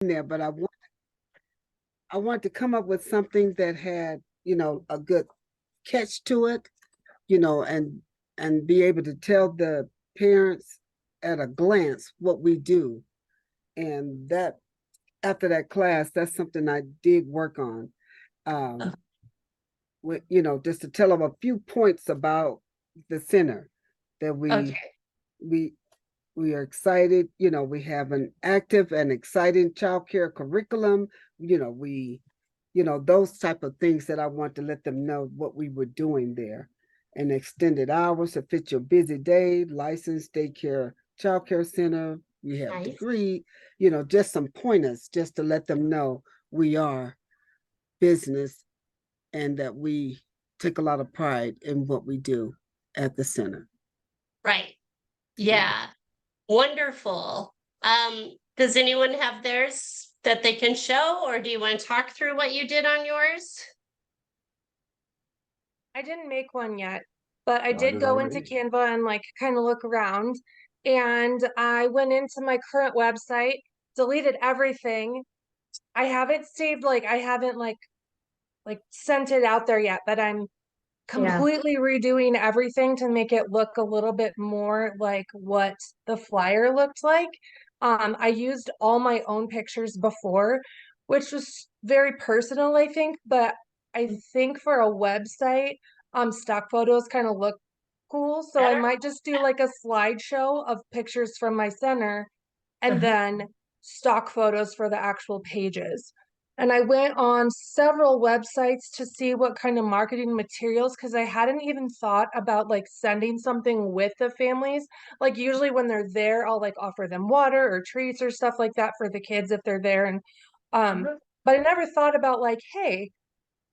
there, but I want to come up with something that had, a good catch to it, and be able to tell the parents at a glance what we do. And that after that class, that's something I did work on. Um, just to tell them a few points about the center that Okay. we we are excited. We have an active and exciting child care curriculum. We those type of things that I want to let them know what we were doing there. And extended hours to fit your busy day, licensed daycare child care center. We have Nice. degree, just some pointers just to let them know we are business and that we take a lot of pride in what we do at the center. Right. Yeah. Yeah. Wonderful. Does anyone have theirs that they can show, or do you want to talk through what you did on yours? I didn't make one yet, but I did Started go into already? Canva and like kind of look around. And I went into my current website, deleted everything. I haven't saved I haven't like sent it out there yet, but I'm Yeah. completely redoing everything to make it look a little bit more like what the flyer looked like. I used all my own pictures before, which was very personal, I think, but I think for a website, stock photos kind of look cool. So I Better? might just do like a slideshow of pictures from my center and Uh-huh. then stock photos for the actual pages. And I went on several websites to see what kind of marketing materials, because I hadn't even thought about like sending something with the families. Like usually when they're there, I'll like offer them water or treats or stuff like that for the kids if they're there. And Mhm. but I never thought about like, hey,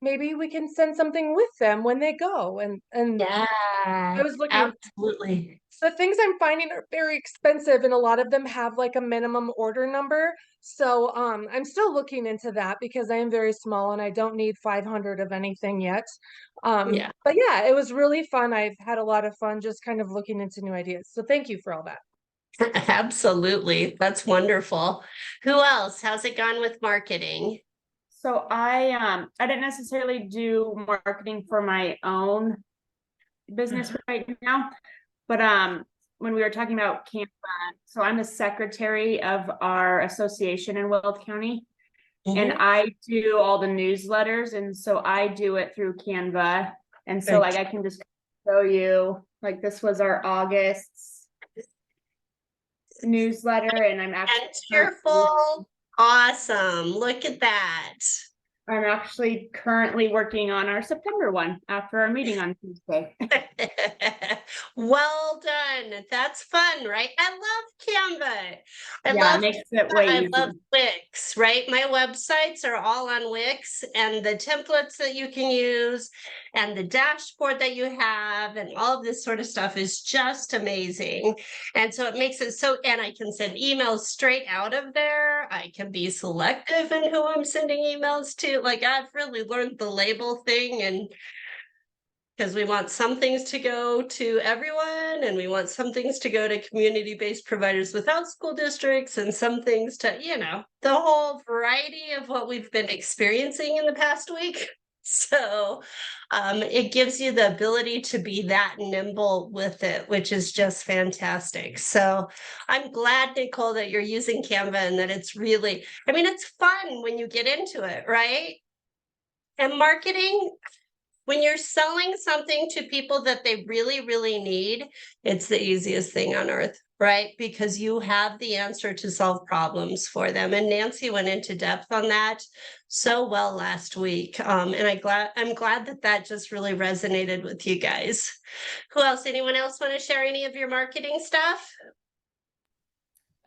maybe we can send something with them when they go. And I Yeah, was looking, absolutely. the things I'm finding are very expensive and a lot of them have like a minimum order number. So I'm still looking into that because I am very small and I don't need 500 of anything yet. Yeah, But yeah, it was really fun. I've had a lot of fun just kind of looking into new ideas. So thank you for all that. absolutely. That's wonderful. Who else? How's it gone with marketing? So I didn't necessarily do marketing for my own business right now, but when we were talking about Canva, so I'm the secretary of our association in Weld County, and Mhm. I do all the newsletters, and so I do it through Canva. And so like I can just show you, like this was our August newsletter, and And cheerful. Awesome. Look at that. I'm actually currently working on our September one after our meeting on Tuesday. Well done. That's fun, right? I love Canva. I Yeah, love it makes it way I easier. love Wix, right? My websites are all on Wix, and the templates that you can use and the dashboard that you have and all of this sort of stuff is just amazing. And so it makes it so, and I can send emails straight out of there. I can be selective in who I'm sending emails to. Like I've really learned the label thing, and because we want some things to go to everyone and we want some things to go to community-based providers without school districts and some things to, the whole variety of what we've been experiencing in the past week. So it gives you the ability to be that nimble with it, which is just fantastic. So I'm glad, Nicole, that you're using Canva and that it's really, I mean, it's fun when you get into it, right? And marketing, when you're selling something to people that they really, really need, it's the easiest thing on earth, right? Because you have the answer to solve problems for them. And Nancy went into depth on that so well last week. And I'm glad that that just really resonated with you guys. Who else? Anyone else want to share any of your marketing stuff?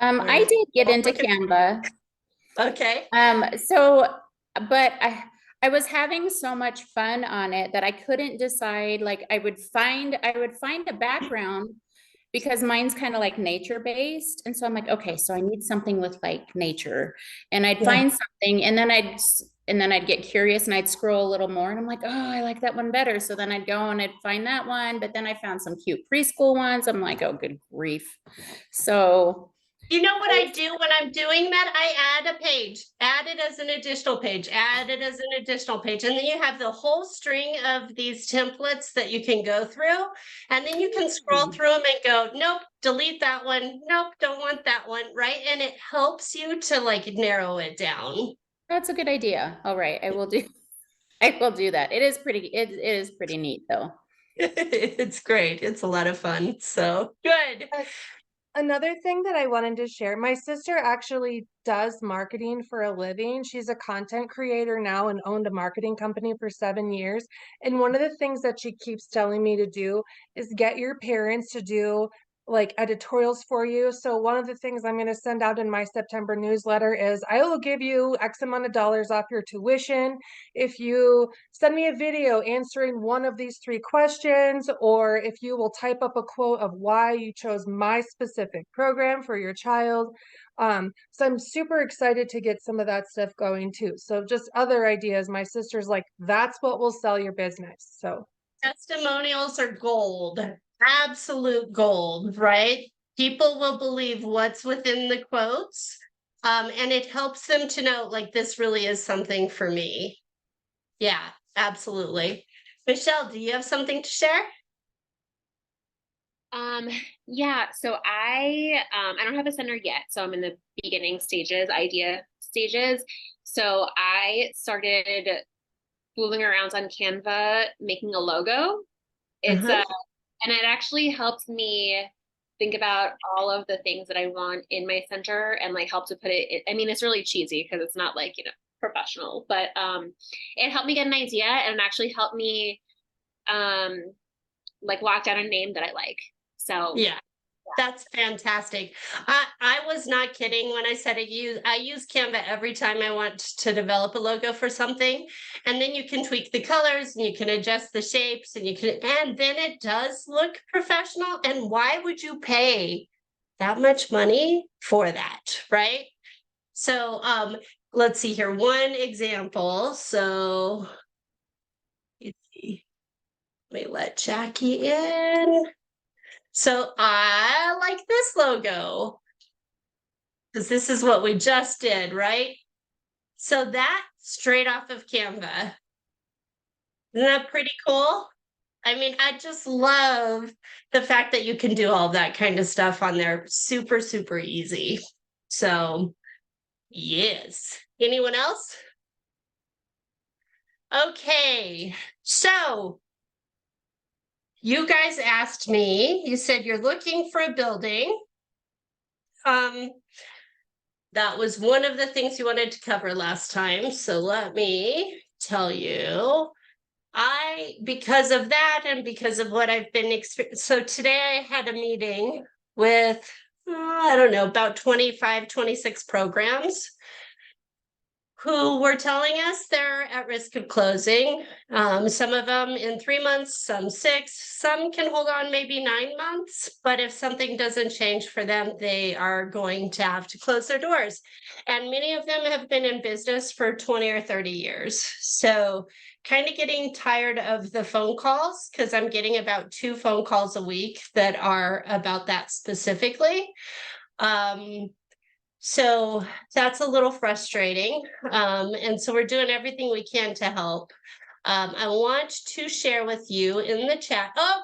I did get into Canva. Okay. So, but I was having so much fun on it that I couldn't decide. Like I would find a background because mine's kind of like nature based. And so I'm like, okay, so I need something with like nature. And I'd Yeah. find something and then I'd get curious and I'd scroll a little more and I'm like, oh, I like that one better. So then I'd go and I'd find that one, but then I found some cute preschool ones. I'm like, oh, good grief. So You know what I do when I'm doing that? I add a page, add it as an additional page, add it as an additional page. And then you have the whole string of these templates that you can go through. And then you can scroll through them and go, nope, delete that one. Nope, don't want that one. Right. And it helps you to like narrow it down. That's a good idea. All right, I will do, I will do that. It is pretty neat though. It's great. It's a lot of fun. So good. Another thing that I wanted to share, my sister actually does marketing for a living. She's a content creator now and owned a marketing company for 7 years. And one of the things that she keeps telling me to do is get your parents to do like editorials for you. So one of the things I'm going to send out in my September newsletter is I will give you X amount of dollars off your tuition if you send me a video answering one of these 3 questions, or if you will type up a quote of why you chose my specific program for your child. So I'm super excited to get some of that stuff going too. So just other ideas. My sister's like, that's what will sell your business. So Testimonials are gold, absolute gold, right? People will believe what's within the quotes. And it helps them to know, like, this really is something for me. Yeah, absolutely. Michelle, do you have something to share? Yeah, so I don't have a center yet, so I'm in the beginning stages, idea stages. So I started fooling around on Canva making a logo. It's and it actually helped me think about all of the things that I want in my center and like help to put it, I mean, it's really cheesy because it's not like, professional, but it helped me get an idea and it actually helped me like lock down a name that I like. So Yeah, that's fantastic. I was not kidding when I said I use Canva every time I want to develop a logo for something. And then you can tweak the colors and you can adjust the shapes and then it does look professional. And why would you pay that much money for that? Right. So let's see here. One example. So let's see. Let me let Jackie in. So I like this logo because this is what we just did, right? So that straight off of Canva. Isn't that pretty cool? I mean, I just love the fact that you can do all that kind of stuff on there. Super, super easy. So yes. Anyone else? Okay. So you guys asked me, you said you're looking for a building. That was one of the things you wanted to cover last time. So let me tell you, because of that and because of what I've been experiencing. So today I had a meeting with, I don't know, about 25, 26 programs who were telling us they're at risk of closing. Some of them in 3 months, some 6, some can hold on maybe 9 months, but if something doesn't change for them, they are going to have to close their doors. And many of them have been in business for 20 or 30 years. So kind of getting tired of the phone calls because I'm getting about 2 phone calls a week that are about that specifically. So that's a little frustrating. And so we're doing everything we can to help. I want to share with you in the chat. Oh,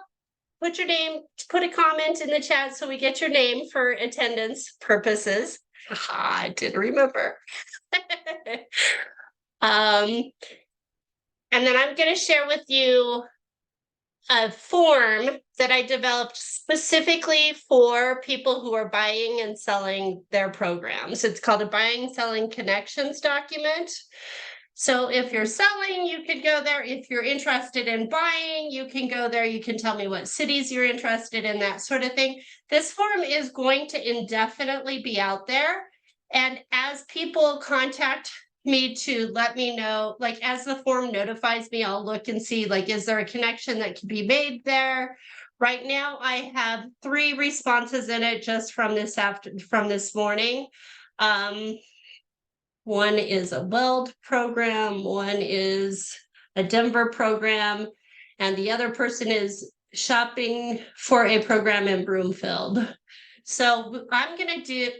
put your name, put a comment in the chat so we get your name for attendance purposes. I didn't remember. And then I'm going to share with you a form that I developed specifically for people who are buying and selling their programs. It's called a buying, selling connections document. So if you're selling, you could go there. If you're interested in buying, you can go there. You can tell me what cities you're interested in, that sort of thing. This form is going to indefinitely be out there. And as people contact me to let me know, like as the form notifies me, I'll look and see, like, is there a connection that can be made there? Right now, I have 3 responses in it just from this morning. One is a Weld program, one is a Denver program, and the other person is shopping for a program in Broomfield. So I'm going to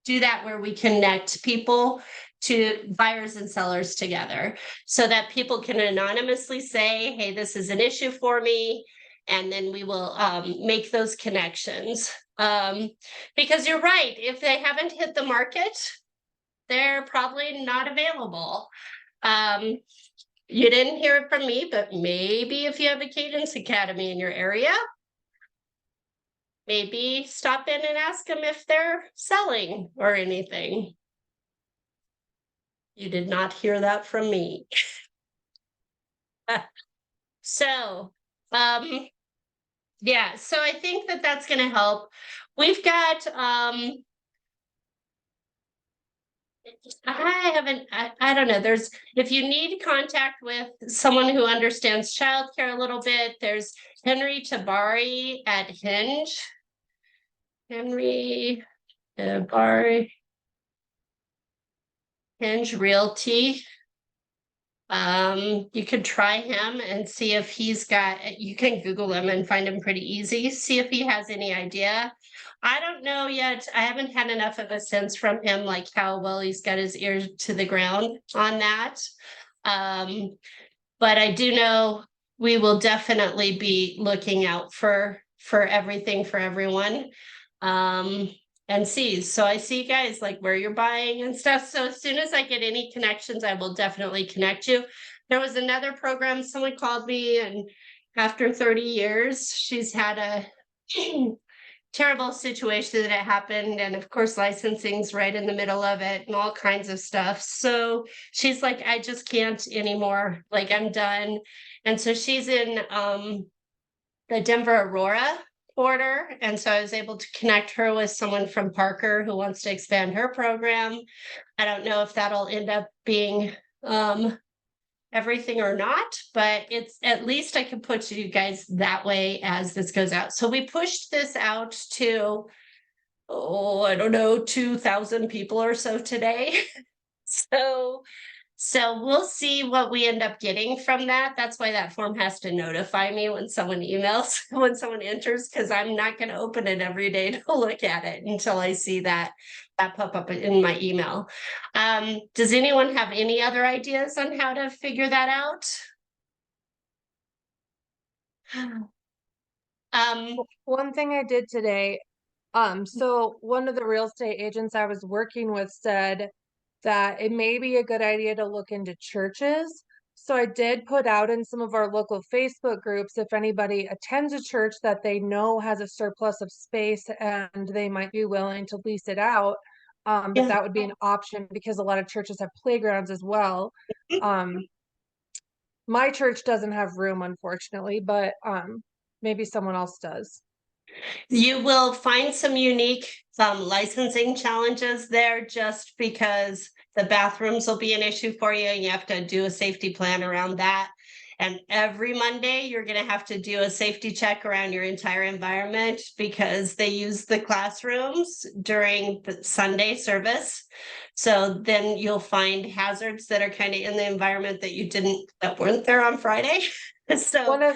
do that where we connect people to buyers and sellers together so that people can anonymously say, hey, this is an issue for me. And then we will make those connections. Because you're right, if they haven't hit the market, they're probably not available. You didn't hear it from me, but maybe if you have a Cadence Academy in your area, maybe stop in and ask them if they're selling or anything. You did not hear that from me. So, yeah, so I think that that's going to help. We've got, I don't know, there's, if you need contact with someone who understands childcare a little bit, there's Henry Tabari at Hinge. Henry Tabari. Hinge Realty. You could try him and see if he's got, you can Google him and find him pretty easy, see if he has any idea. I don't know yet. I haven't had enough of a sense from him, like how well he's got his ears to the ground on that. But I do know we will definitely be looking out for everything for everyone. And see. So I see guys like where you're buying and stuff. So as soon as I get any connections, I will definitely connect you. There was another program, someone called me, and after 30 years, she's had a terrible situation that happened. And of course, licensing's right in the middle of it and all kinds of stuff. So she's like, I just can't anymore. Like, I'm done. And so she's in the Denver Aurora border. And so I was able to connect her with someone from Parker who wants to expand her program. I don't know if that'll end up being everything or not, but it's at least I can put you guys that way as this goes out. So we pushed this out to, I don't know, 2,000 people or so today. So we'll see what we end up getting from that. That's why that form has to notify me when someone emails, when someone enters, because I'm not going to open it every day to look at it until I see that pop up in my email. Does anyone have any other ideas on how to figure that out? One thing I did today, so one of the real estate agents I was working with said that it may be a good idea to look into churches. So I did put out in some of our local Facebook groups if anybody attends a church that they know has a surplus of space and they might be willing to lease it out. But Yeah. that would be an option because a lot of churches have playgrounds as well. My church doesn't have room, unfortunately, but maybe someone else does. You will find some unique licensing challenges there just because the bathrooms will be an issue for you and you have to do a safety plan around that. And every Monday, you're going to have to do a safety check around your entire environment because they use the classrooms during the Sunday service. So then you'll find hazards that are kind of in the environment that weren't there on Friday. So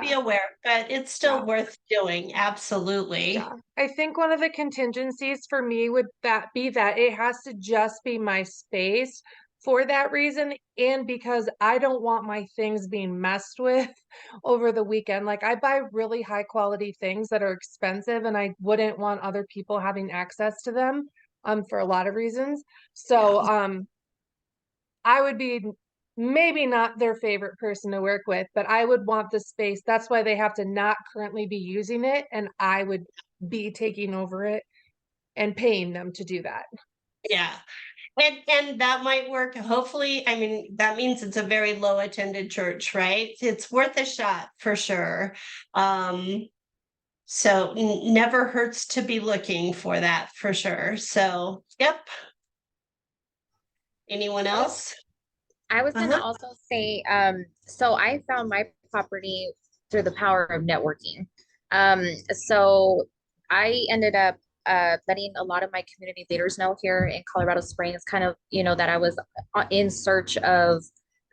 be aware, but it's still worth doing. Absolutely. Yeah. I think one of the contingencies for me would be that it has to just be my space for that reason, and because I don't want my things being messed with over the weekend. Like, I buy really high quality things that are expensive and I wouldn't want other people having access to them for a lot of reasons. So I would be maybe not their favorite person to work with, but I would want the space. That's why they have to not currently be using it, and I would be taking over it and paying them to do that. Yeah. And that might work. Hopefully, I mean, that means it's a very low attended church, right? It's worth a shot for sure. So never hurts to be looking for that for sure. So, yep. Anyone else? I was gonna also say, so I found my property through the power of networking. So I ended up letting a lot of my community leaders know here in Colorado Springs, kind of, that I was in search of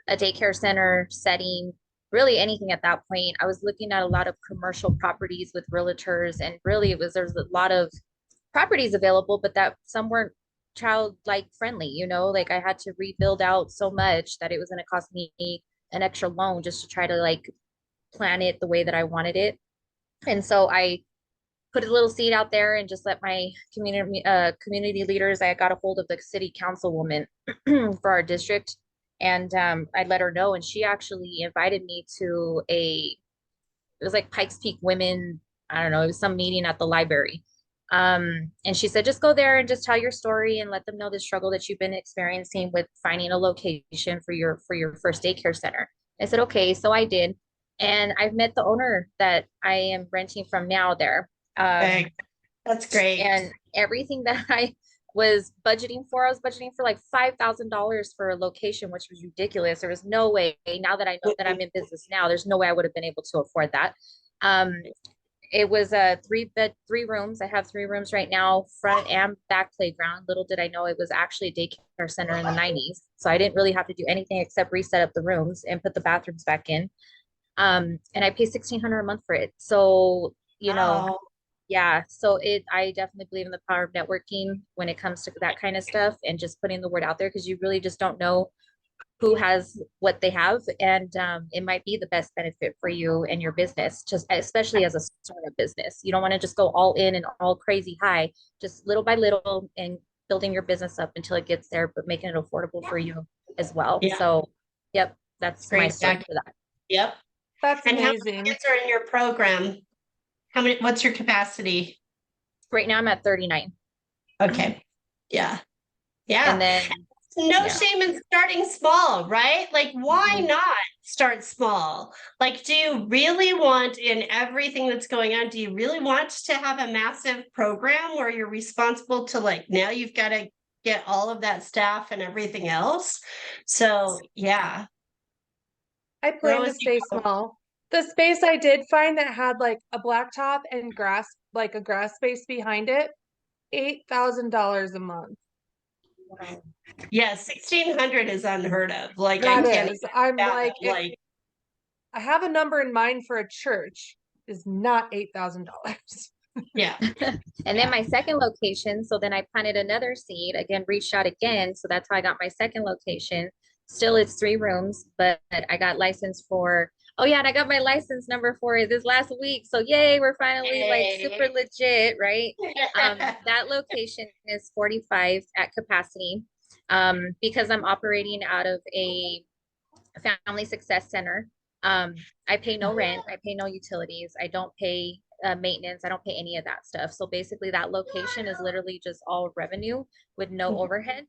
a daycare center setting, really anything at that point. I was looking at a lot of commercial properties with realtors, and really there's a lot of properties available, but that some weren't child-like friendly, you know, like I had to rebuild out so much that it was going to cost me an extra loan just to try to like plan it the way that I wanted it. And so I put a little seed out there and just let my community leaders, I got a hold of the city councilwoman for our district, and I let her know, and she actually invited me to it was like Pikes Peak Women, I don't know, it was some meeting at the library. And she said, just go there and just tell your story and let them know the struggle that you've been experiencing with finding a location for your first daycare center. I said, okay, so I did. And I've met the owner that I am renting from now there. Okay. That's great. And everything that I was budgeting for like $5,000 for a location, which was ridiculous. There was no way, now that I know that I'm in business now, there's no way I would have been able to afford that. It was a 3 rooms. I have 3 rooms right now, front and back playground. Little did I know it was actually a daycare center in the 90s. So I didn't really have to do anything except reset up the rooms and put the bathrooms back in. And I pay $1,600 a month for it. So, you know, Wow. yeah. So I definitely believe in the power of networking when it comes to that kind of stuff and just putting the word out there, because you really just don't know who has what they have, and it might be the best benefit for you and your business, just especially as a startup business. You don't want to just go all in and all crazy high, just little by little and building your business up until it gets there, but making it affordable for you as well. Yeah. So yep, that's my Great, story Jackie. for that. Yep. That's And how many amazing. kids are in your program? What's your capacity? Right now I'm at 39. Okay. Yeah. Yeah. And then No yeah. shame in starting small, right? Like, why Mhm. not start small? Like, do you really want, in everything that's going on, do you really want to have a massive program where you're responsible to, like, now you've got to get all of that staff and everything else? So, yeah. I Grow plan to as you stay go. small. The space I did find that had like a blacktop and grass, like a grass space behind it, $8,000 a month. Yeah, 1,600 is unheard of. Like, I That can't is. even I'm fathom, like, if like, I have a number in mind for a church, is not $8,000. yeah. And then my second location, so then I planted another seed, again, reached out again. So that's how I got my second location. Still, it's 3 rooms, but I got licensed for, oh yeah, and I got my license number for it this last week. So yay, we're finally like super legit, right? That location is 45 at capacity. Because I'm operating out of a family success center. I pay no rent, I pay no utilities, I don't pay maintenance, I don't pay any of that stuff. So basically, that location is literally just all revenue with no overhead.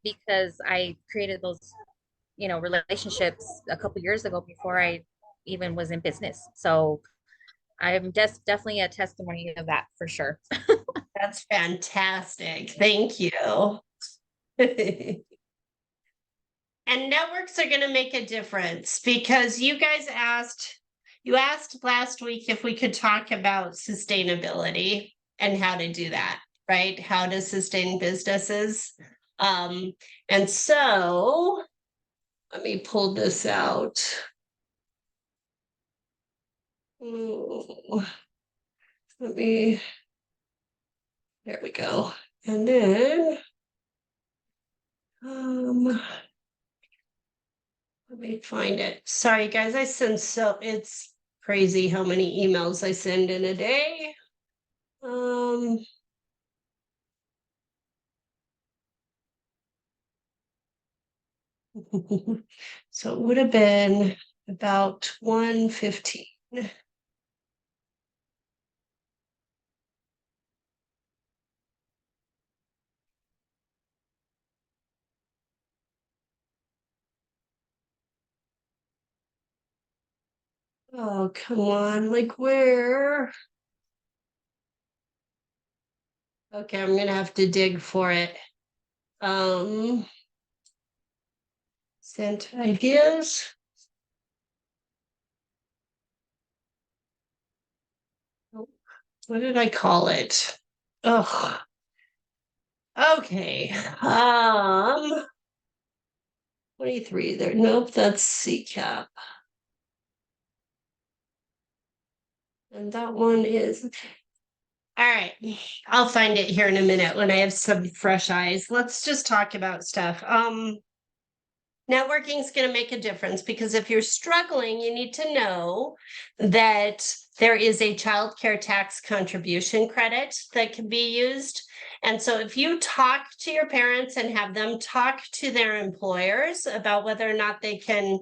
Because I created those, you know, relationships a couple years ago before I even was in business. So I'm just definitely a testimony of that for sure. That's fantastic. Thank you. And networks are going to make a difference, because you asked last week if we could talk about sustainability and how to do that, right? How to sustain businesses. And so let me pull this out. Ooh, there we go. And then, let me find it. Sorry, guys, it's crazy how many emails I send in a day. So it would have been about 1:15. Oh, come on, like where? Okay, I'm gonna have to dig for it. Sent ideas. What did I call it? Oh, okay. 23 there. Nope, that's CCAP. And that one is, All right, I'll find it here in a minute when I have some fresh eyes. Let's just talk about stuff. Networking is going to make a difference because if you're struggling, you need to know that there is a child care tax contribution credit that can be used. And so if you talk to your parents and have them talk to their employers about whether or not they can,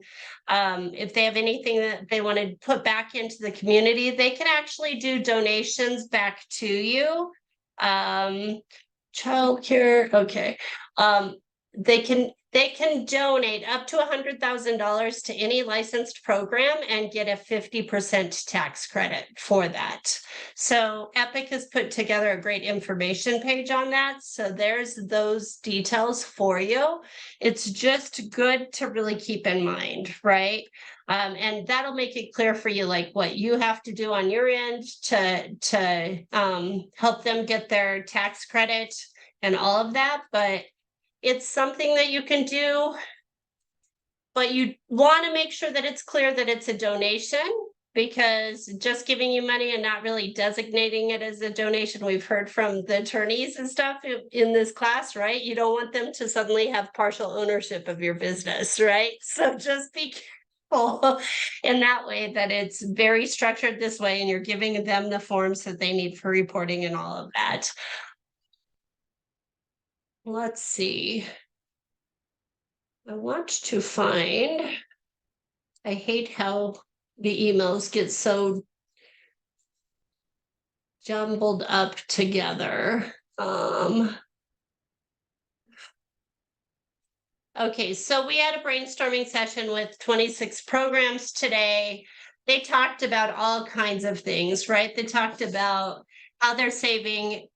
if they have anything that they want to put back into the community, they can actually do donations back to you. Child care, okay. They can donate up to $100,000 to any licensed program and get a 50% tax credit for that. So Epic has put together a great information page on that. So there's those details for you. It's just good to really keep in mind, right? And that'll make it clear for you, like what you have to do on your end to help them get their tax credit and all of that. But it's something that you can do, but you want to make sure that it's clear that it's a donation, because just giving you money and not really designating it as a donation, we've heard from the attorneys and stuff in this class, right? You don't want them to suddenly have partial ownership of your business, right? So just be careful in that way, that it's very structured this way and you're giving them the forms that they need for reporting and all of that. Let's see. I want to find, I hate how the emails get so jumbled up together. Okay, so we had a brainstorming session with 26 programs today. They talked about all kinds of things, right? They talked about how they're saving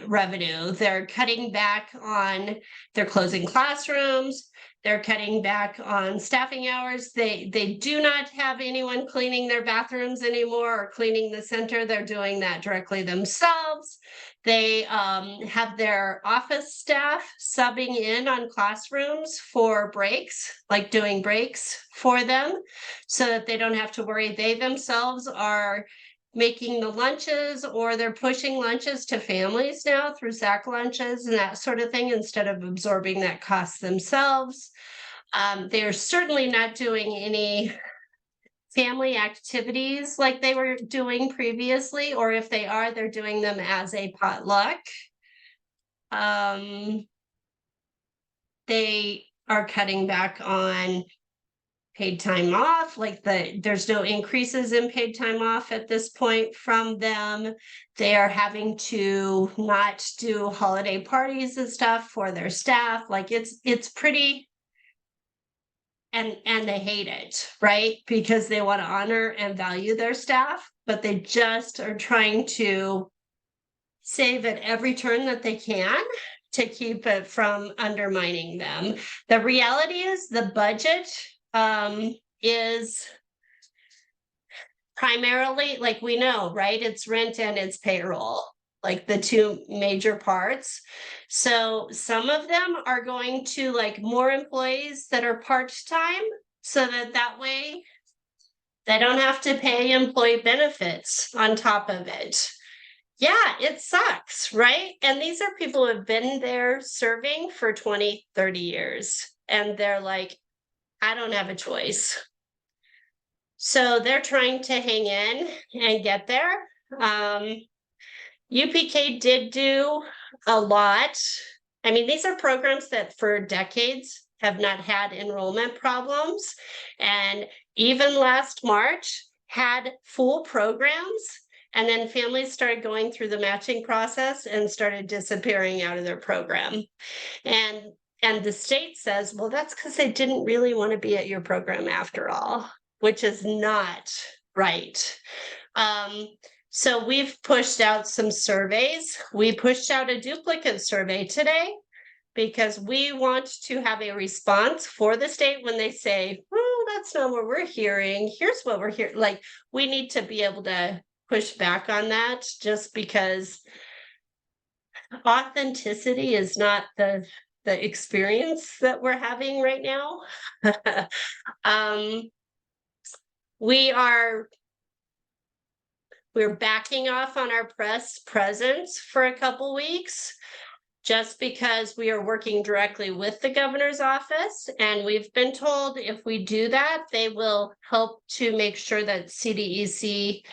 revenue. They're cutting back on, they're closing classrooms. They're cutting back on staffing hours. They do not have anyone cleaning their bathrooms anymore or cleaning the center. They're doing that directly themselves. They have their office staff subbing in on classrooms for breaks, like doing breaks for them, so that they don't have to worry. They themselves are making the lunches, or they're pushing lunches to families now through sack lunches and that sort of thing, instead of absorbing that cost themselves. They're certainly not doing any family activities like they were doing previously, or if they are, they're doing them as a potluck. They are cutting back on paid time off, like there's no increases in paid time off at this point from them. They are having to not do holiday parties and stuff for their staff. Like it's pretty, and they hate it, right? Because they want to honor and value their staff, but they just are trying to save at every turn that they can to keep it from undermining them. The reality is the budget is primarily, like we know, right? It's rent and it's payroll, like the two major parts. So some of them are going to like more employees that are part-time, so that way they don't have to pay employee benefits on top of it. Yeah, it sucks, right? And these are people who have been there serving for 20, 30 years. And they're like, I don't have a choice. So they're trying to hang in and get there. UPK did do a lot. I mean, these are programs that for decades have not had enrollment problems. And even last March had full programs. And then families started going through the matching process and started disappearing out of their program. And the state says, well, that's because they didn't really want to be at your program after all, which is not right. So we've pushed out some surveys. We pushed out a duplicate survey today because we want to have a response for the state when they say, well, that's not what we're hearing. Here's what we're hearing. Like, we need to be able to push back on that, just because authenticity is not the experience that we're having right now. We are We're backing off on our press presence for a couple weeks, just because we are working directly with the governor's office. And we've been told if we do that, they will help to make sure that CDEC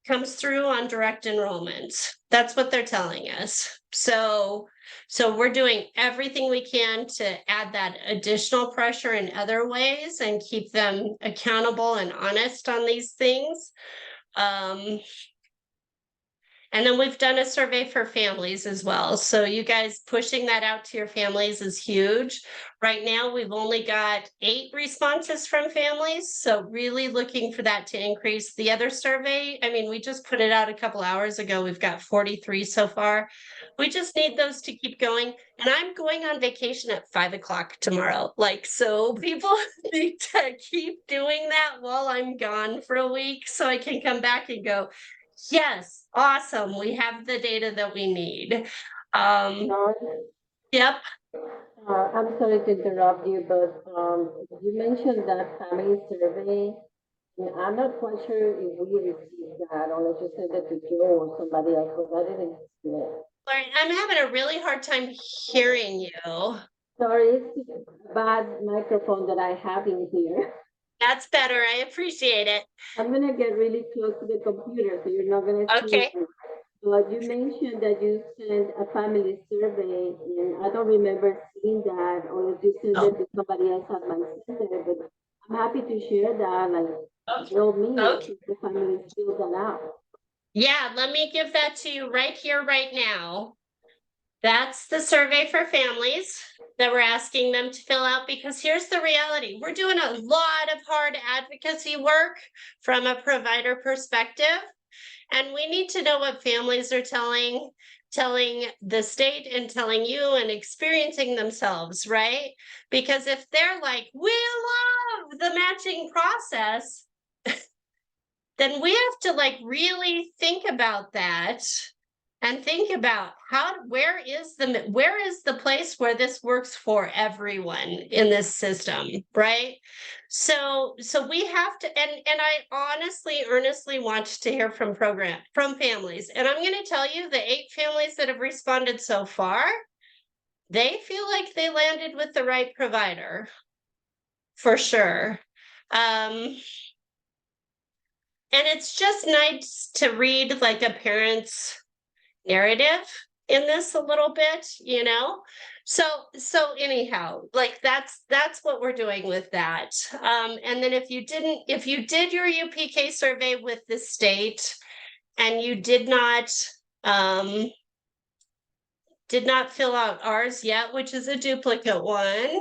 comes through on direct enrollment. That's what they're telling us. So we're doing everything we can to add that additional pressure in other ways and keep them accountable and honest on these things. And then we've done a survey for families as well. So you guys pushing that out to your families is huge. Right now, we've only got 8 responses from families. So really looking for that to increase. The other survey, I mean, we just put it out a couple hours ago. We've got 43 so far. We just need those to keep going. And I'm going on vacation at 5 o'clock tomorrow. Like, so people need to keep doing that while I'm gone for a week so I can come back and go, yes, awesome. We have the data that we need. Yep. I'm sorry to interrupt you, but you mentioned that family survey. And I'm not quite sure if we received that, unless you sent it to Joe or somebody else, but I didn't see it. Lauren, I'm having a really hard time hearing you. Sorry, it's a bad microphone that I have in here. That's better. I appreciate it. I'm gonna get really close to the computer, so you're not gonna see Okay. me. But you mentioned that you sent a family survey, and I don't remember seeing that, or if you sent it to somebody else at my center, but I'm happy to share that, like, tell me Okay. if the family filled that out. Yeah, let me give that to you right here, right now. That's the survey for families that we're asking them to fill out, because here's the reality. We're doing a lot of hard advocacy work from a provider perspective. And we need to know what families are telling the state and telling you and experiencing themselves, right? Because if they're like, we love the matching process, then we have to like really think about that and think about where is the place where this works for everyone in this system, right? So we have to, and I honestly, earnestly want to hear from families. And I'm going to tell you, the 8 families that have responded so far, they feel like they landed with the right provider, for sure. And it's just nice to read like a parent's narrative in this a little bit, you know. So anyhow, like that's what we're doing with that. And then if you did your UPK survey with the state and you did not fill out ours yet, which is a duplicate one,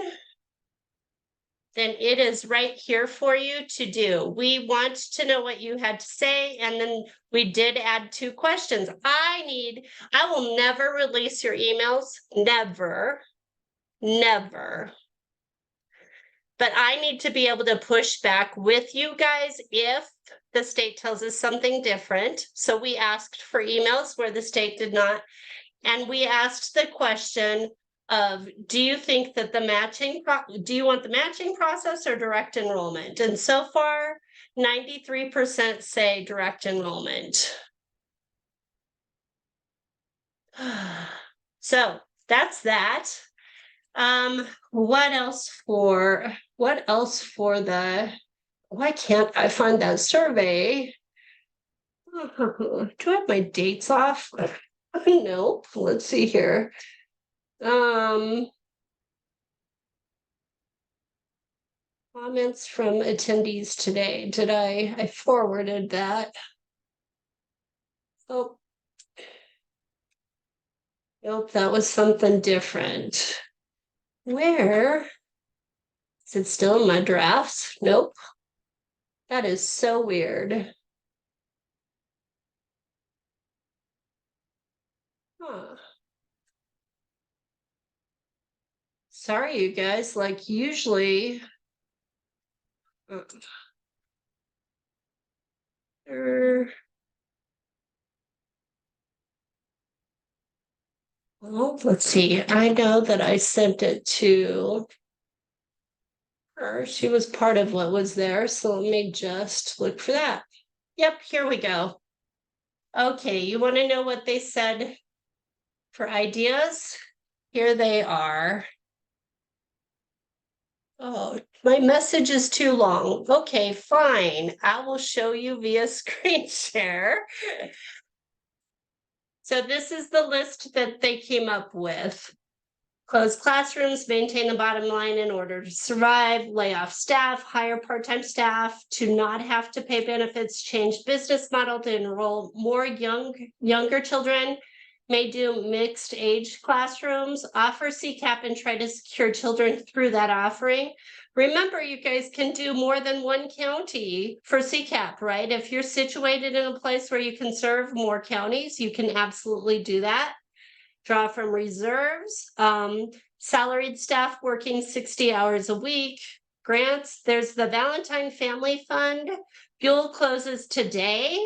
then it is right here for you to do. We want to know what you had to say. And then we did add 2 questions. I will never release your emails. Never. But I need to be able to push back with you guys if the state tells us something different. So we asked for emails where the state did not. And we asked the question of, do you think that do you want the matching process or direct enrollment? And so far, 93% say direct enrollment. So that's that. What else for why can't I find that survey? Do I have my dates off? No, let's see here. Comments from attendees today. Did I forwarded that? Oh, nope, that was something different. Where is it? Still in my drafts? Nope. That is so weird. Huh. Sorry, you guys, like usually. Well, let's see. I know that I sent it to her. She was part of what was there. So let me just look for that. Yep, here we go. Okay, you want to know what they said for ideas? Here they are. Oh, my message is too long. Okay, fine. I will show you via screen share. So this is the list that they came up with. Close classrooms, maintain the bottom line in order to survive, lay off staff, hire part-time staff to not have to pay benefits, change business model to enroll more younger children, may do mixed age classrooms, offer CCAP and try to secure children through that offering. Remember, you guys can do more than one county for CCAP, right? If you're situated in a place where you can serve more counties, you can absolutely do that. Draw from reserves, salaried staff working 60 hours a week, grants. There's the Valentine Family Fund. Fuel closes today.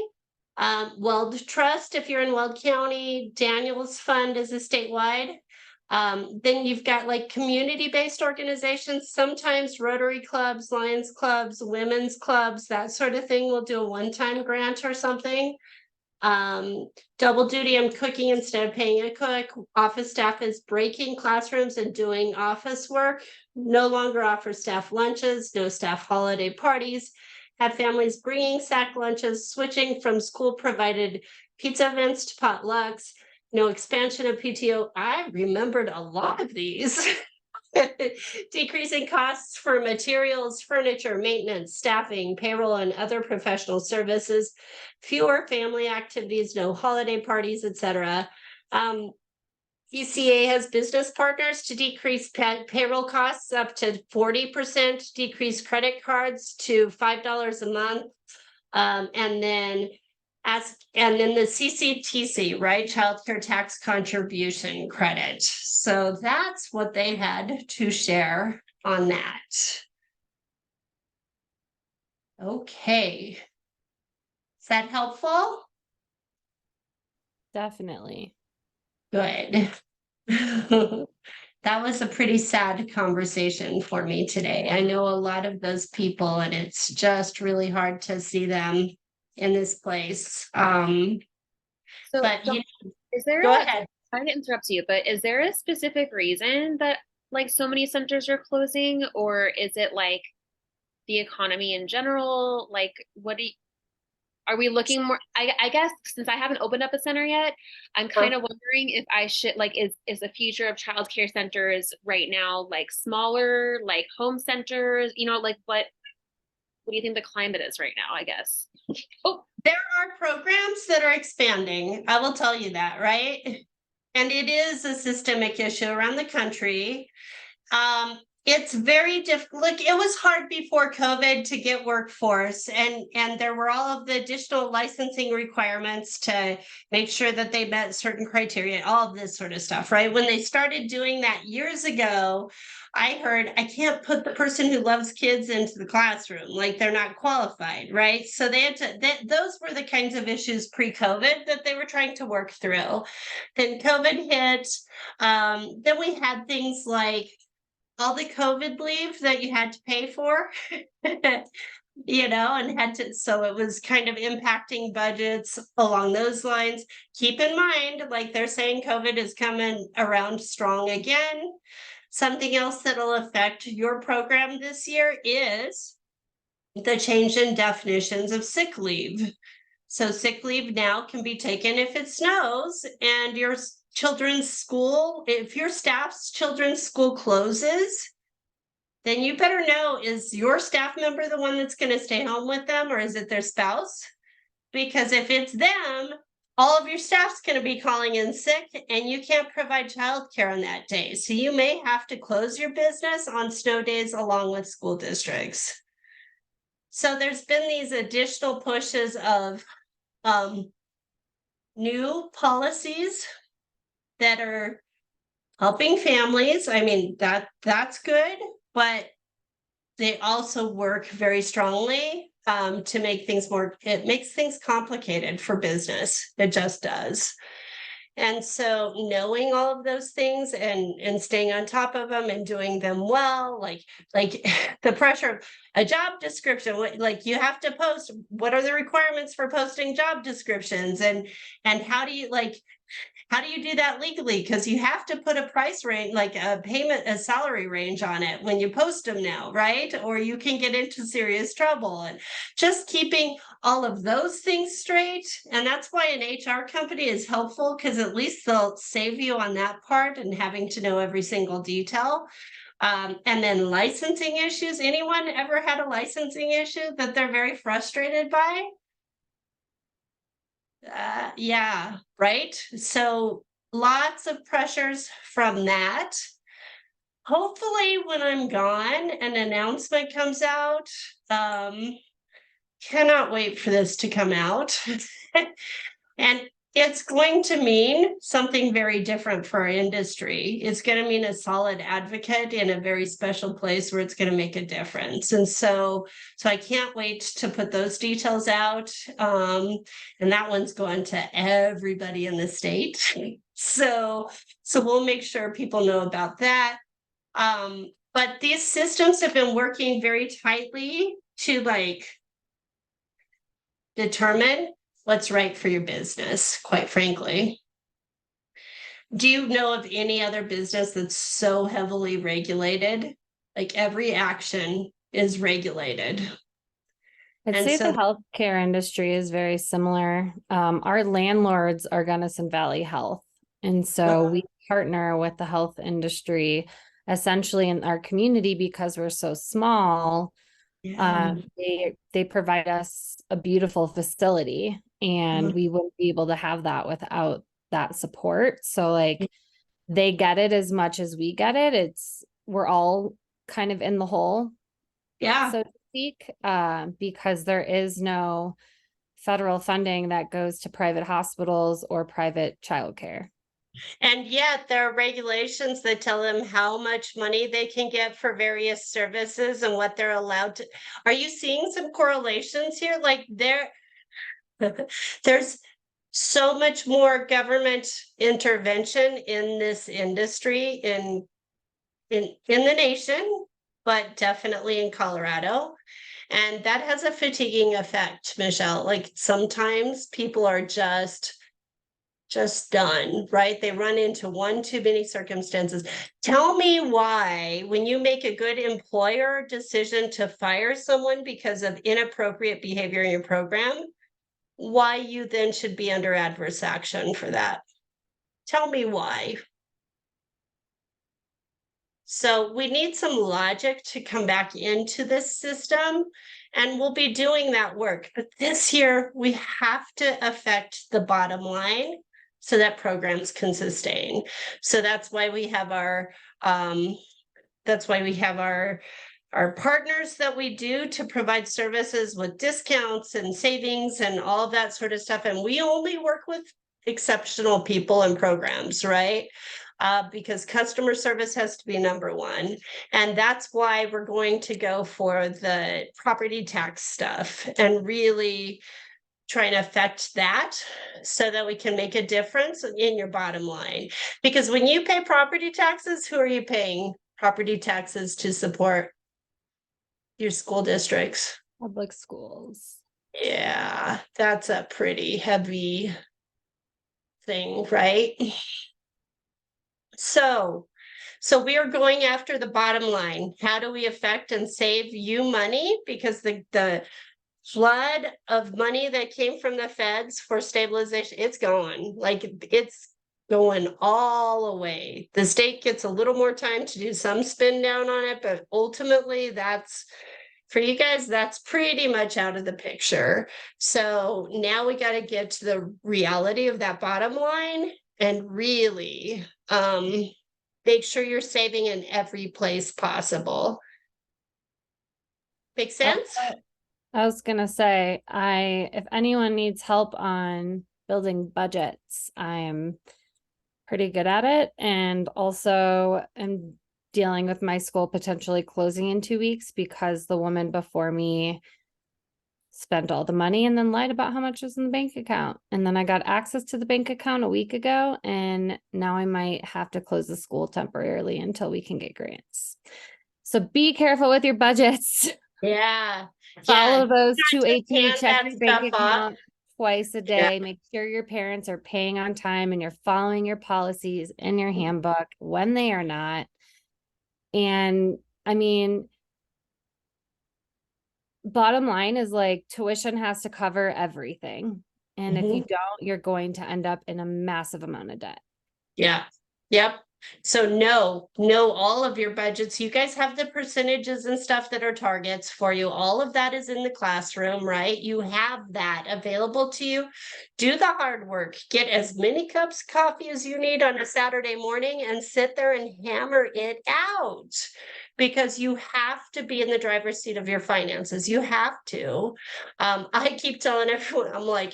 Weld Trust, if you're in Weld County, Daniels Fund is a statewide. Then you've got like community-based organizations, sometimes Rotary clubs, Lions clubs, women's clubs, that sort of thing will do a one-time grant or something. Double duty, I'm cooking instead of paying a cook. Office staff is breaking classrooms and doing office work. No longer offer staff lunches, no staff holiday parties. Have families bringing sack lunches, switching from school provided pizza events to potlucks. No expansion of PTO. I remembered a lot of these. Decreasing costs for materials, furniture, maintenance, staffing, payroll, and other professional services, fewer family activities, no holiday parties, etc. ECA has business partners to decrease payroll costs up to 40%, decrease credit cards to $5 a month, and then the CCTC, right? Child Care Tax Contribution Credit. So that's what they had to share on that. Okay. Is that helpful? Definitely. Good. That was a pretty sad conversation for me today. I know a lot of those people, and it's just really hard to see them in this place. So, But you is there go a, ahead. sorry to interrupt you, but is there a specific reason that like so many centers are closing, or is it like the economy in general? Like, are we looking more? I guess since I haven't opened up a center yet, I'm kind of wondering if I should like is the future of childcare centers right now like smaller, like home centers? You know, like what do you think the climate is right now? I guess. Oh, there are programs that are expanding. I will tell you that, right? And it is a systemic issue around the country. It's very difficult. Look, it was hard before COVID to get workforce, and there were all of the additional licensing requirements to make sure that they met certain criteria, all of this sort of stuff, right? When they started doing that years ago, I heard I can't put the person who loves kids into the classroom, like they're not qualified, right? So they had to, those were the kinds of issues pre-COVID that they were trying to work through. Then COVID hit. Then we had things like all the COVID leave that you had to pay for, you know, and had to, so it was kind of impacting budgets along those lines. Keep in mind, like they're saying, COVID is coming around strong again. Something else that'll affect your program this year is the change in definitions of sick leave. So sick leave now can be taken if it snows and your children's school, if your staff's children's school closes, then you better know, is your staff member the one that's going to stay home with them, or is it their spouse? Because if it's them, all of your staff's going to be calling in sick and you can't provide childcare on that day. So you may have to close your business on snow days along with school districts. So there's been these additional pushes of new policies that are helping families. I mean, that's good, but they also work very strongly to make things more, it makes things complicated for business. It just does. And so knowing all of those things and staying on top of them and doing them well, like the pressure of a job description, like you have to post, what are the requirements for posting job descriptions, and how do you do that legally? Because you have to put a price range, like a salary range on it when you post them now, right? Or you can get into serious trouble. And just keeping all of those things straight. And that's why an HR company is helpful, because at least they'll save you on that part and having to know every single detail. And then licensing issues. Anyone ever had a licensing issue that they're very frustrated by? Yeah, right. So lots of pressures from that. Hopefully, when I'm gone, an announcement comes out. Cannot wait for this to come out. And it's going to mean something very different for our industry. It's going to mean a solid advocate in a very special place where it's going to make a difference. And so I can't wait to put those details out. And that one's going to everybody in the state. So we'll make sure people know about that. But these systems have been working very tightly to determine what's right for your business, quite frankly. Do you know of any other business that's so heavily regulated? Like every action is regulated. I'd And say so- the healthcare industry is very similar. Our landlords are Gunnison Valley Health. And so we partner with the health industry essentially in our community because we're so small. They provide us a beautiful facility, and we wouldn't be able to have that without that support. So they get it as much as we get it. We're all kind of in the hole, Yeah. so to speak, because there is no federal funding that goes to private hospitals or private childcare. And yet there are regulations that tell them how much money they can get for various services and what they're allowed to. Are you seeing some correlations here? There's so much more government intervention in this industry in the nation, but definitely in Colorado. And that has a fatiguing effect, Michelle. Like sometimes people are just done, right? They run into one too many circumstances. Tell me why, when you make a good employer decision to fire someone because of inappropriate behavior in your program, why you then should be under adverse action for that. Tell me why. So we need some logic to come back into this system, and we'll be doing that work. But this year, we have to affect the bottom line so that programs can sustain. So that's why we have our partners that we do to provide services with discounts and savings and all of that sort of stuff. And we only work with exceptional people and programs, right? Because customer service has to be number one. And that's why we're going to go for the property tax stuff and really trying to affect that so that we can make a difference in your bottom line. Because when you pay property taxes, who are you paying property taxes to support? Your school districts. Public schools. Yeah, that's a pretty heavy thing, right? So we are going after the bottom line. How do we affect and save you money? Because the flood of money that came from the feds for stabilization, it's gone. Like it's going all away. The state gets a little more time to do some spin down on it, but ultimately that's for you guys, that's pretty much out of the picture. So now we got to get to the reality of that bottom line and really make sure you're saving in every place possible. Make sense? I was gonna say, if anyone needs help on building budgets, I'm pretty good at it. And also am dealing with my school potentially closing in 2 weeks because the woman before me spent all the money and then lied about how much was in the bank account. And then I got access to the bank account a week ago, and now I might have to close the school temporarily until we can get grants. So be careful with your budgets. Yeah. Follow Yeah. those Not just 218, hand check that your bank stuff off. account twice a Yeah. day. Make sure your parents are paying on time and you're following your policies in your handbook when they are not. And I mean, bottom line is like tuition has to cover everything. And if you don't, you're going to end up in a massive amount of debt. Yeah. Yep. So know all of your budgets. You guys have the percentages and stuff that are targets for you. All of that is in the classroom, right? You have that available to you. Do the hard work. Get as many cups of coffee as you need on a Saturday morning and sit there and hammer it out, because you have to be in the driver's seat of your finances. You have to. I keep telling everyone,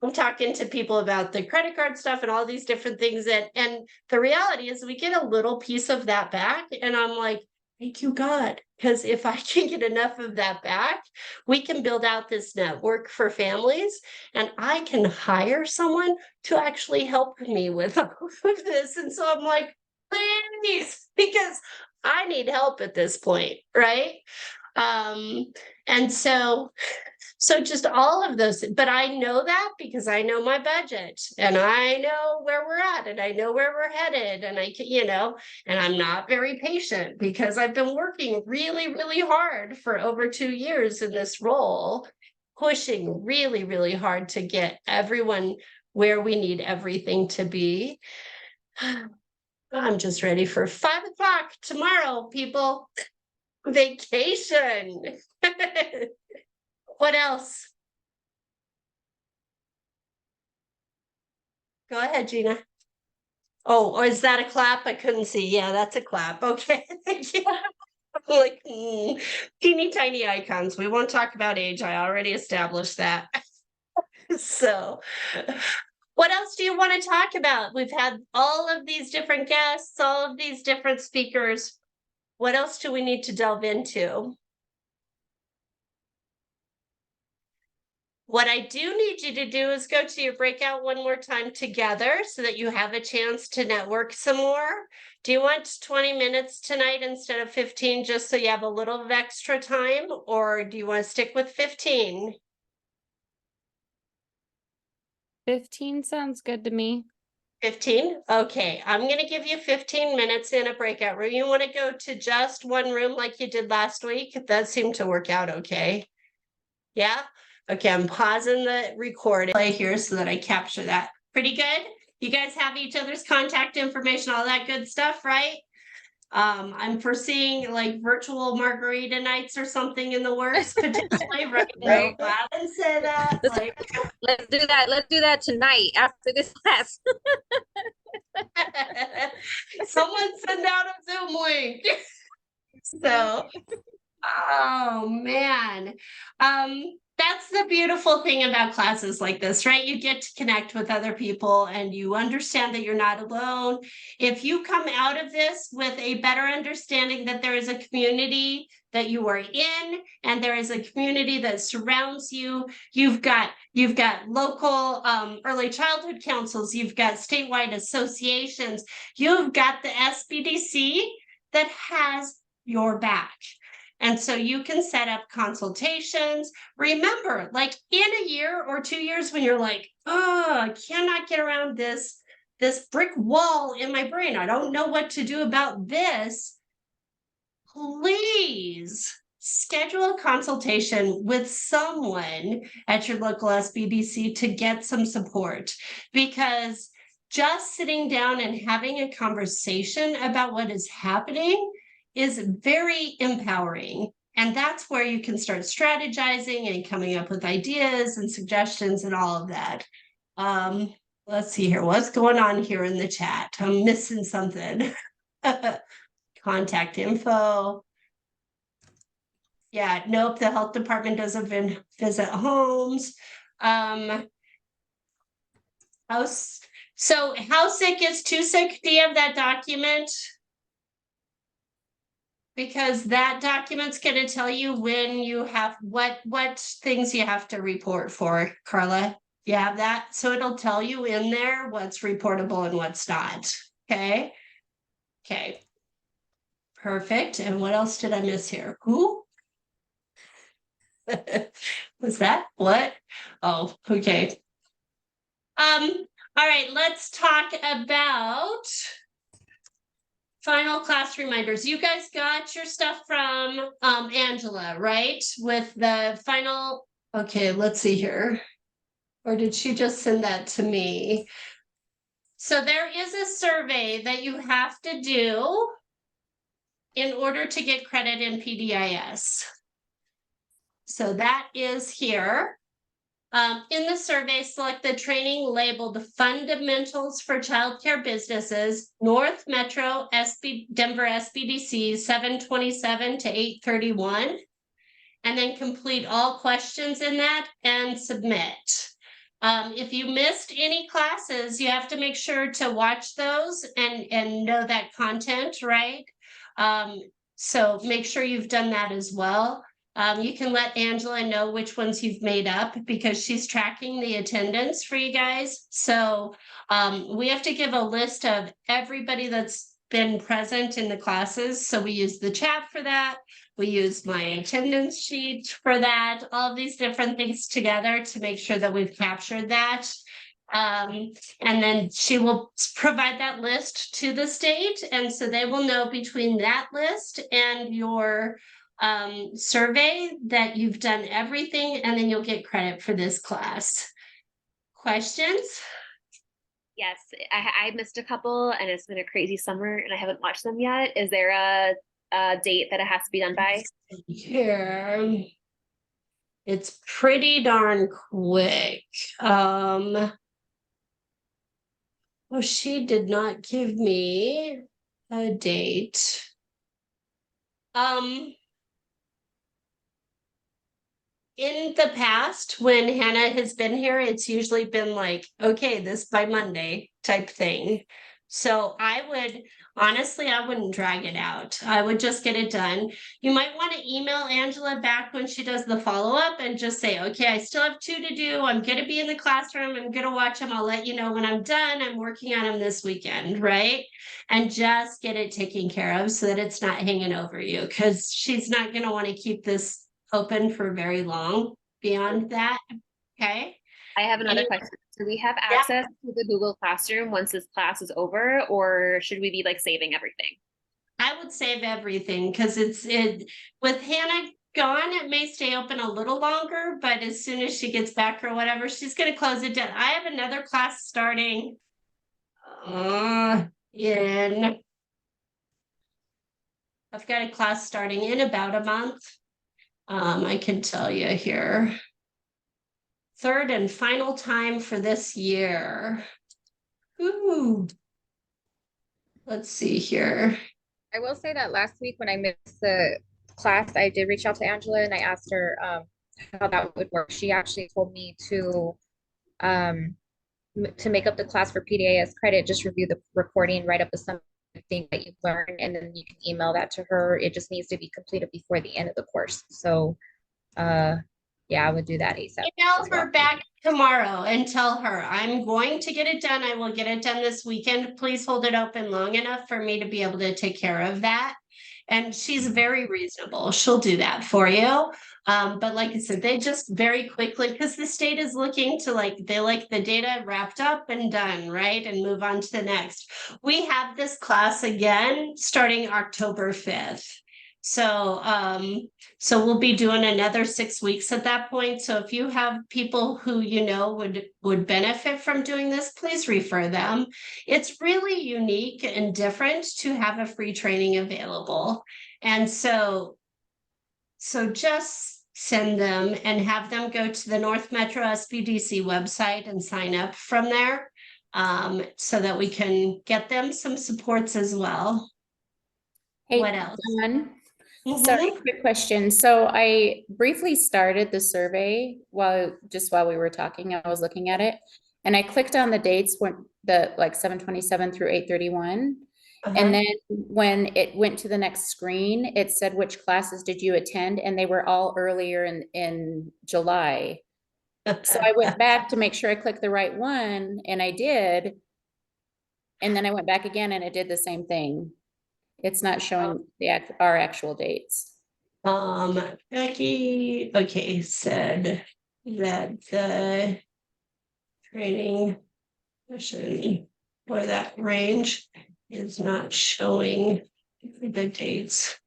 I'm talking to people about the credit card stuff and all these different things and the reality is we get a little piece of that back. And I'm like, thank you, God. Because if I can get enough of that back, we can build out this network for families and I can hire someone to actually help me with all of this. And so I'm like, please, because I need help at this point, right? And so just all of those, but I know that because I know my budget and I know where we're at and I know where we're headed and and I'm not very patient because I've been working really, really hard for over 2 years in this role, pushing really, really hard to get everyone where we need everything to be. I'm just ready for 5 o'clock tomorrow, people. Vacation. What else? Go ahead, Gina. Oh, or is that a clap? I couldn't see. Yeah, that's a clap. Okay. Thank you. I'm like, teeny tiny icons. We won't talk about age. I already established that. So, what else do you want to talk about? We've had all of these different guests, all of these different speakers. What else do we need to delve into? What I do need you to do is go to your breakout one more time together so that you have a chance to network some more. Do you want 20 minutes tonight instead of 15 just so you have a little of extra time, or do you want to stick with 15? 15 sounds good to me. 15? Okay, I'm going to give you 15 minutes in a breakout room. You want to go to just one room like you did last week? That seemed to work out okay. Yeah? Okay, I'm pausing the recording play here so that I capture that. Pretty good? You guys have each other's contact information, all that good stuff, right? I'm foreseeing like virtual margarita nights or something in the works potentially, right? Right. No, I didn't say that. Like, Let's do that. Let's do that tonight after this class. someone send out a Zoom link. So, oh man. That's the beautiful thing about classes like this, right? You get to connect with other people and you understand that you're not alone. If you come out of this with a better understanding that there is a community that you are in and there is a community that surrounds you, you've got local early childhood councils, you've got statewide associations, you've got the SBDC that has your back. And so you can set up consultations. Remember, like in a year or 2 years when you're like, oh, I cannot get around this brick wall in my brain. I don't know what to do about this. Please schedule a consultation with someone at your local SBDC to get some support, because just sitting down and having a conversation about what is happening is very empowering. And that's where you can start strategizing and coming up with ideas and suggestions and all of that. Let's see here. What's going on here in the chat? I'm missing something. Contact info. Yeah, nope, the health department doesn't visit homes. So how sick is too sick? Do you have that document? because that document's gonna tell you when you have, what things you have to report for, Carla. You have that, so it'll tell you in there what's reportable and what's not, okay? Okay. Perfect, and what else did I miss here? Who? Was that, what? Oh, okay. All right, let's talk about final class reminders. You guys got your stuff from Angela, right? With the final, okay, let's see here. Or did she just send that to me? So there is a survey that you have to do in order to get credit in PDIS. So that is here. In the survey, select the training labeled Fundamentals for Childcare Businesses, North Metro Denver SBDC 727 to 831, and then complete all questions in that and submit. If you missed any classes, you have to make sure to watch those and know that content, right? So make sure you've done that as well. You can let Angela know which ones you've made up because she's tracking the attendance for you guys. So we have to give a list of everybody that's been present in the classes. So we use the chat for that. We use my attendance sheet for that, all of these different things together to make sure that we've captured that. And then she will provide that list to the state. And so they will know between that list and your survey that you've done everything, and then you'll get credit for this class. Questions? Yes, I missed a couple and it's been a crazy summer and I haven't watched them yet. Is there a date that it has to be done by? Here. It's pretty darn quick. Oh, she did not give me a date. In the past, when Hannah has been here, it's usually been like, okay, this by Monday type thing. So honestly, I wouldn't drag it out. I would just get it done. You might want to email Angela back when she does the follow-up and just say, okay, I still have 2 to do. I'm going to be in the classroom. I'm going to watch them. I'll let you know when I'm done. I'm working on them this weekend, right? And just get it taken care of so that it's not hanging over you, because she's not going to want to keep this open for very long beyond that. Okay. I have another question. Do we have access to the Google Classroom once this class is over, or should we be like saving everything? I would save everything because with Hannah gone, it may stay open a little longer, but as soon as she gets back or whatever, she's going to close it down. I have another class starting I've got a class starting in about a month. I can tell you here. 3rd and final time for this year. Ooh. Let's see here. I will say that last week when I missed the class, I did reach out to Angela and I asked her how that would work. She actually told me to make up the class for PDAS credit, just review the recording, write up a summary thing that you've learned, and then you can email that to her. It just needs to be completed before the end of the course. So yeah, I would do that ASAP. Email her back tomorrow and tell her I'm going to get it done. I will get it done this weekend. Please hold it open long enough for me to be able to take care of that. And she's very reasonable. She'll do that for you. But like I said, they just very quickly, because the state is looking to they like the data wrapped up and done, right? And move on to the next. We have this class again starting October 5th. So we'll be doing another 6 weeks at that point. So if you have people who you know would benefit from doing this, please refer them. It's really unique and different to have a free training available. And so just send them and have them go to the North Metro SBDC website and sign up from there, so that we can get them some supports as well. Hey, what else? Dawn. Sorry, quick question. So I briefly started the survey while we were talking. I was looking at it and I clicked on the dates when the 727 through 831. And then when it went to the next screen, it said, which classes did you attend? And they were all earlier in July. So I went back to make sure I clicked the right one, and I did. And then I went back again and it did the same thing. It's not showing our actual dates. Becky, okay, said that the training session for that range is not showing the dates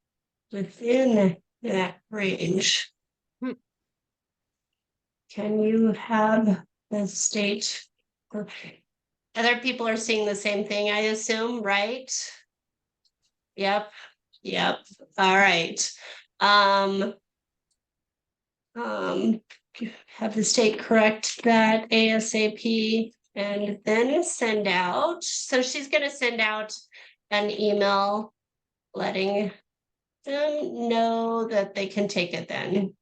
within that range. Can you have the state? Okay. Other people are seeing the same thing, I assume, right? Yep, yep, all right. Have the state correct that ASAP and then send out. So she's gonna send out an email letting them know that they can take it then.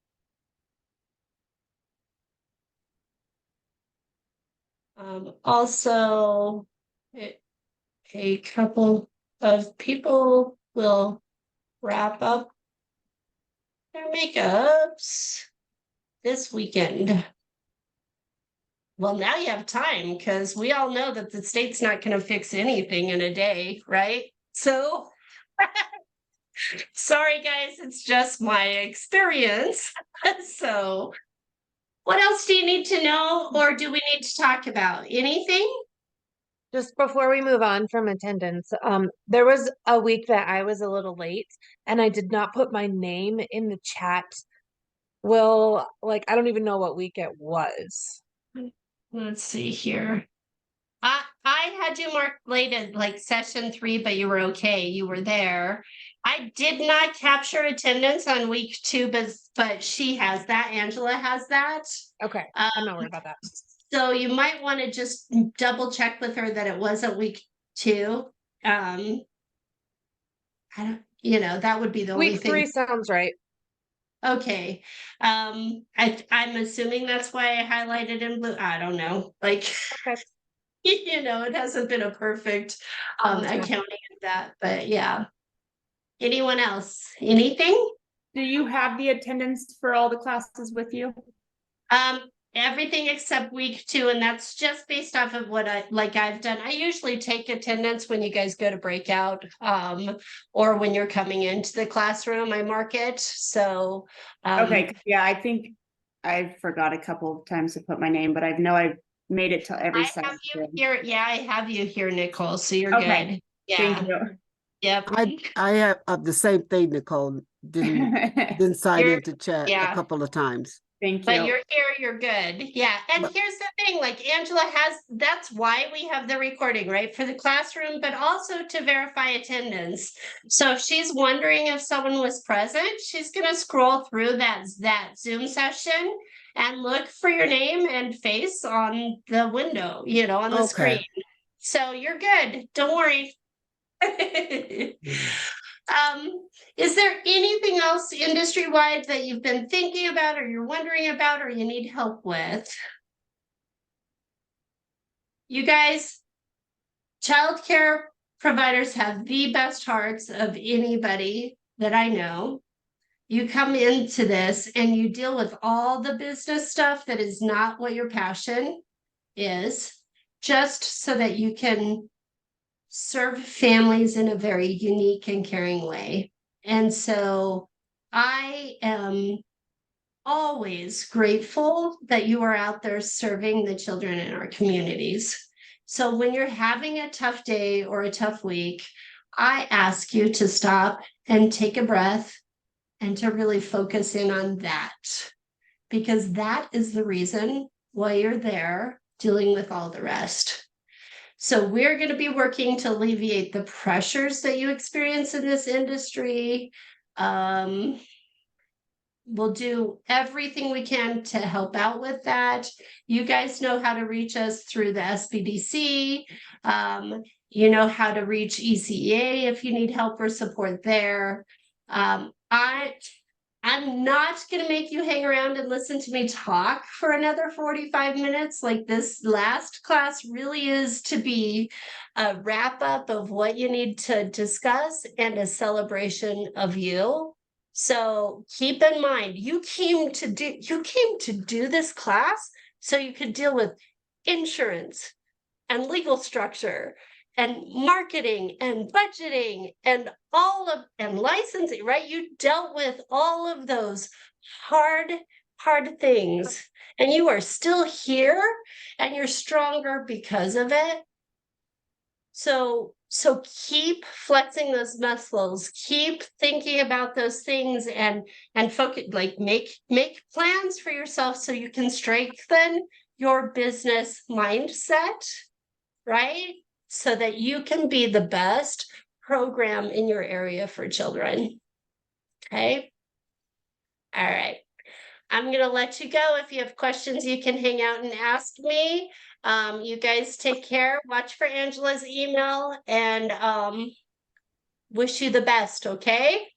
Also, a couple of people will wrap up their makeups this weekend. Well, now you have time because we all know that the state's not going to fix anything in a day, right? So, sorry guys, it's just my experience. So, what else do you need to know or do we need to talk about? Anything? Just before we move on from attendance, there was a week that I was a little late and I did not put my name in the chat. Well, like, I don't even know what week it was. Let's see here. I had you marked late at like session 3, but you were okay. You were there. I did not capture attendance on week 2, but she has that. Angela has that. Okay, I'm not worried about that. So you might want to just double check with her that it wasn't week 2. I don't, that would be the only Week thing. 3 sounds right. Okay. I'm assuming that's why I highlighted in blue. I don't know. Like, Okay. it hasn't been a perfect accounting of that, but yeah. Anyone else? Anything? Do you have the attendance for all the classes with you? Everything except week 2, and that's just based off of what I've done. I usually take attendance when you guys go to breakout, or when you're coming into the classroom, I mark it. So Okay, yeah, I think I forgot a couple of times to put my name, but I know I've made it to every I have you session. here. Yeah, I have you here, Nicole. So you're Okay. good. Yeah. Thank you. Yep. I have the same thing, Nicole. Didn't sign into chat a couple of times. Thank But you. you're here, you're good. Yeah. And here's the thing, like Angela that's why we have the recording, right? For the classroom, but also to verify attendance. So if she's wondering if someone was present, she's going to scroll through that Zoom session and look for your name and face on the window, on the screen. So you're good. Don't worry. Is there anything else industry-wide that you've been thinking about or you're wondering about or you need help with? You guys, childcare providers have the best hearts of anybody that I know. You come into this and you deal with all the business stuff that is not what your passion is, just so that you can serve families in a very unique and caring way. And so I am always grateful that you are out there serving the children in our communities. So when you're having a tough day or a tough week, I ask you to stop and take a breath and to really focus in on that, because that is the reason why you're there dealing with all the rest. So we're going to be working to alleviate the pressures that you experience in this industry. We'll do everything we can to help out with that. You guys know how to reach us through the SBDC. You know how to reach ECEA if you need help or support there. I'm not gonna make you hang around and listen to me talk for another 45 minutes. Like, this last class really is to be a wrap up of what you need to discuss and a celebration of you. So keep in mind, you came to do this class so you could deal with insurance and legal structure and marketing and budgeting and and licensing, right? You dealt with all of those hard things, and you are still here, and you're stronger because of it. So keep flexing those muscles, keep thinking about those things, and focus, like, make plans for yourself so you can strengthen your business mindset, right? So that you can be the best program in your area for children. Okay. All right. I'm going to let you go. If you have questions, you can hang out and ask me. You guys take care. Watch for Angela's email, and wish you the best. Okay.